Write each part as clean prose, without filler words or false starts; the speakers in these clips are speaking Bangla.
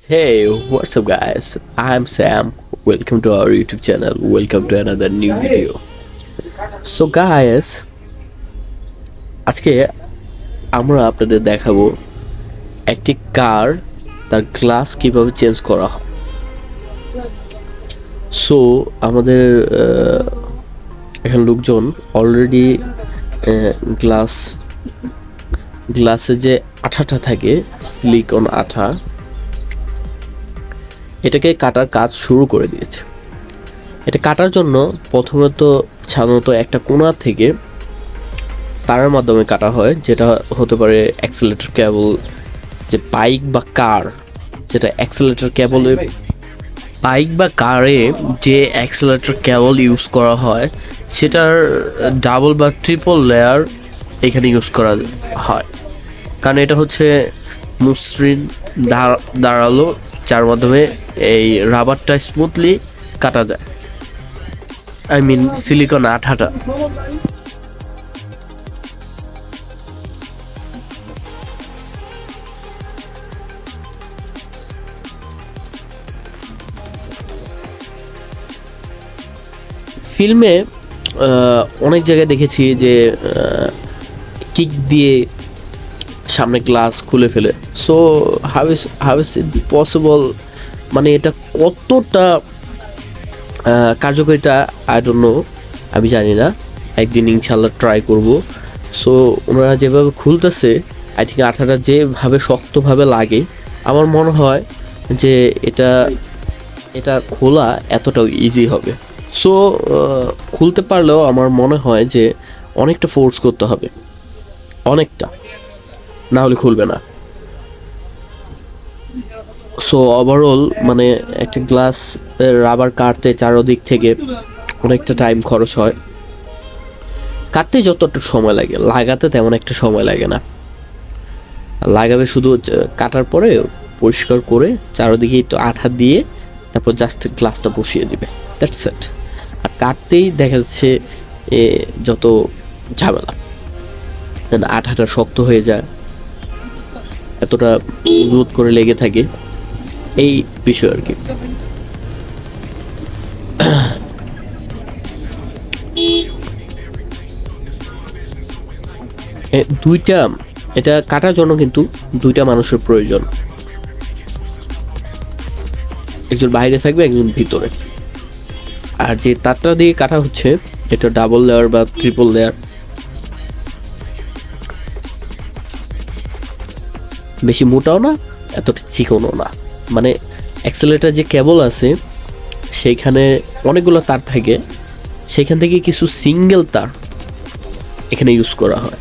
Hey, what's up, guys? I'm Sam. Welcome to our YouTube channel. Welcome to another new video. So, guys, আজকে আমরা আপনাদের দেখাবো একটি কার তার গ্লাস কিভাবে চেঞ্জ করা হয়। সো আমাদের এখানে লোকজন অলরেডি গ্লাসে যে আঠাটা থাকে, সিলিকন আঠা, এটাকে কাটার কাজ শুরু করে দিয়েছে। এটা কাটার জন্য প্রথমত সাধারণত একটা কোণা থেকে তারের মাধ্যমে কাটা হয়, যেটা হতে পারে অ্যাক্সেলেটর কেবল, যে বাইক বা কার যেটা অ্যাক্সেলেটর কেবল, বাইক বা কারে যে অ্যাক্সেলেটর কেবল ইউজ করা হয় সেটার ডাবল বা ট্রিপল লেয়ার এখানে ইউজ করা হয়, কারণ এটা হচ্ছে মসৃণ দাঁড়ালো, যার মাধ্যমে এই রাবারটা স্মুথলি কাটা যায়, আই মিন সিলিকন আঠাটা। ফিল্মে অনেক জায়গায় দেখেছি যে কিক দিয়ে সামনে গ্লাস খুলে ফেলে। So how is it possible, মানে এটা কতটা কার্যকারিতা আই ডোন্ট নো, আমি জানি না, একদিন ইনশাল্লাহ ট্রাই করব। সো ওনারা যেভাবে খুলতেছে, আই থিঙ্ক আঠাটা যেভাবে শক্তভাবে লাগে, আমার মনে হয় যে এটা খোলা এতটাও ইজি হবে। সো খুলতে পারলেও আমার মনে হয় যে অনেকটা ফোর্স করতে হবে, অনেকটা, না হলে খুলবে না। সো ওভারঅল মানে একটা গ্লাস রাবার কাটতে চারদিক থেকে অনেকটা টাইম খরচ হয়। কাটতে যতটা সময় লাগে, লাগাতে তেমন একটা সময় লাগে না। লাগাবে শুধু কাটার পরে পরিষ্কার করে চারদিকে একটু আঠা দিয়ে তারপর জাস্ট গ্লাসটা বসিয়ে দিবে, দ্যাটস ইট। আর কাটতেই দেখা যাচ্ছে যত ঝামেলা, আঠাটা শক্ত হয়ে যায়, এতটা মজবুত করে লেগে থাকে, এই বিষয় আর কি। এটা কাটার জন্য কিন্তু দুইটা মানুষের প্রয়োজন, একজন বাইরে থাকবে, একজন ভিতরে। আর যে তারটা দিয়ে কাটা হচ্ছে এটা ডাবল লেয়ার বা ট্রিপল লেয়ার, বেশি মোটাও না, এতটা চিকনও না। মানে অ্যাক্সেলেটর যে কেবল আছে সেইখানে অনেকগুলো তার থাকে, সেখান থেকে কিছু সিঙ্গেল তার এখানে ইউজ করা হয়,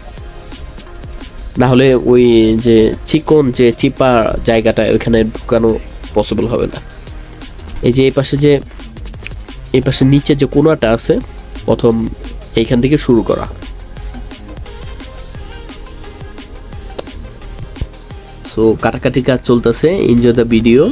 না হলে ওই যে চিকন যে চিপা জায়গাটা ওইখানে ঢুকানো পসিবল হবে না। এই যে এই পাশে নিচে যে কোণাটা আছে, প্রথম এইখান থেকে শুরু করা। সো কাটাকাটি কাজ চলতেছে, এনজয় দ্য ভিডিও।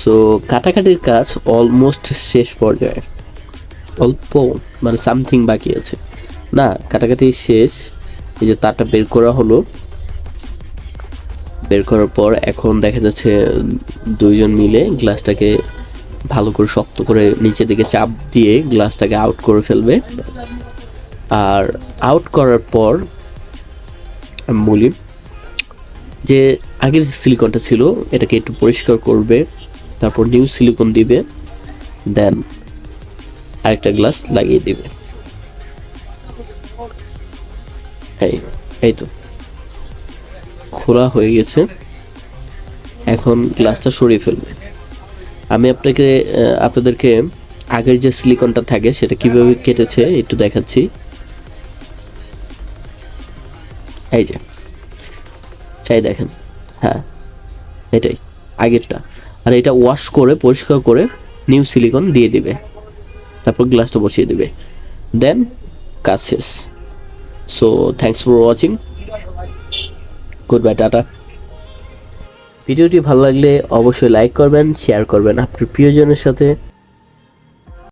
সো কাটাকাটির কাজ অলমোস্ট শেষ পর্যায়ে, অল্প মানে সামথিং বাকি আছে, না কাটাকাটি শেষ। এই যে তারটা বের করা হলো, বের করার পর এখন দেখা যাচ্ছে দুইজন মিলে গ্লাসটাকে ভালো করে শক্ত করে নিচের দিকে চাপ দিয়ে গ্লাসটাকে আউট করে ফেলবে। আর আউট করার পর আমি বলি যে আগের যে সিলিকনটা ছিল এটাকে একটু পরিষ্কার করবে, তারপর নিউ সিলিকন দিবে, দেন আরেকটা গ্লাস লাগিয়ে দিবে। এই তো খোলা হয়ে গেছে। এখন গ্লাসটা সরিয়ে ফেলবে। আমি আপনাদেরকে আগের যে সিলিকনটা থাকে সেটা কিভাবে কেটেছে একটু দেখাচ্ছি। এই দেখেন, হ্যাঁ এটাই আগেরটা। আর এটা ওয়াশ করে পরিষ্কার করে নিউ সিলিকন দিয়ে দিবে, তারপর গ্লাসটা বসিয়ে দিবে, দেন কাজ শেষ। So thanks for watching, good bye, tata. ভিডিওটি ভালো লাগলে অবশ্যই লাইক করবেন, শেয়ার করবেন আপনার প্রিয়জনের সাথে।